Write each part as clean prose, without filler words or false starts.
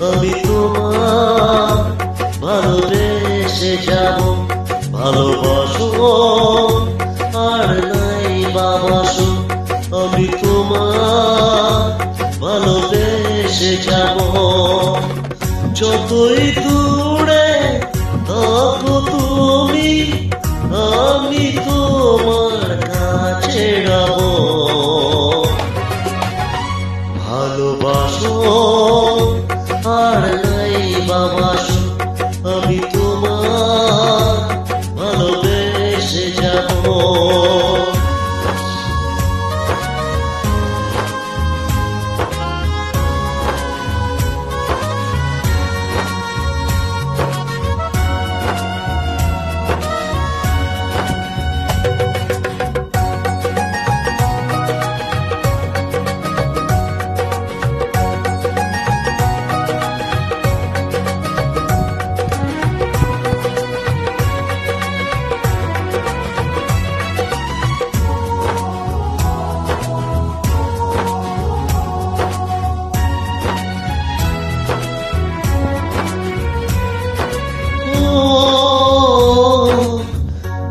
আমি তোমার ভালোবেসে যাব। ভালোবাসো আর নাই বাবাসো, আমি তোমার ভালোবেসে যাব। যতই দূরে থাকো তুমি, আমি তোমার কাছে রব। ভালোবাসো আর নাই বাবাসো, আমি তোমার ভালোবেসে যাব।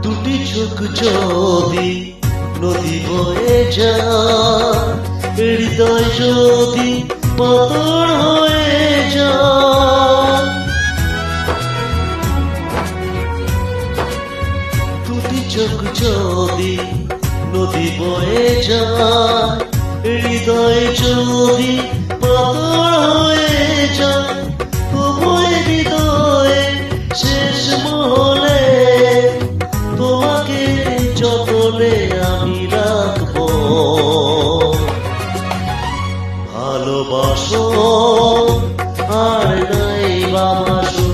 দুটি চোখ যদি নদী বয়ে যায়, হৃদয় যদি পাথর হয়ে যায়। দুটি চোখ যদি নদী বয়ে যায়, হৃদয় যদি পাথর হয়ে যায়, তোমার হৃদয়ে শেষ মহলে তোমাকে যতনে আমি রাখবো। ভালোবাসো আর নাই বাবাসো,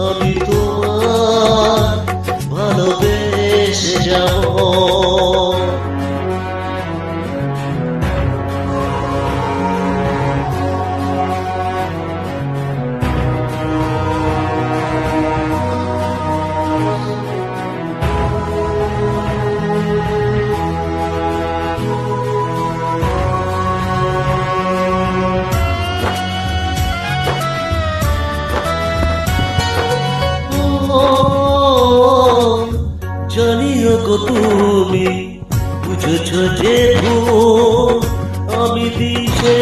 আমি তোমার ভালোবেসে যাব। জানিও গো তুমি বুঝেছ যে ভুল, আমি দিশে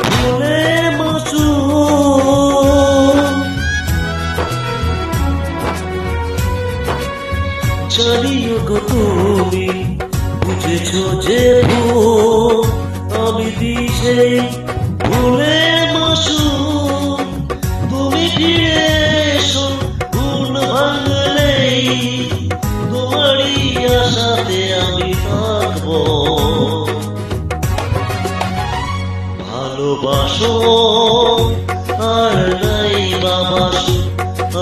ভুলে মাসুম। জানিও গো তুমি বুঝেছ যে ভুল, আমি দিশে ভুলে মাসুম। তুমি ফিরে এসো ভুল ভাঙলেই, তোমারই আশাতে আমি থাকবো। ভালোবাসো আর নাই বাবাসো,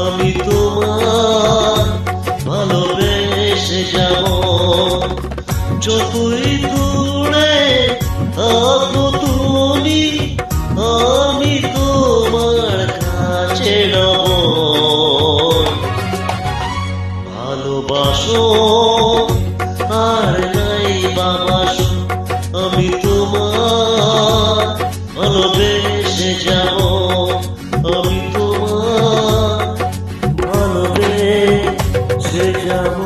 আমি তোমার ভালোবেসে যাব। যতই দূরে থাকো তুমি, আমি তোমার কাছে রব। ভালোবাসো আর নাই বাবাসো, আমি তোমার ভালোবেসে যাব। আমি তোমার ভালোবেসে যাব।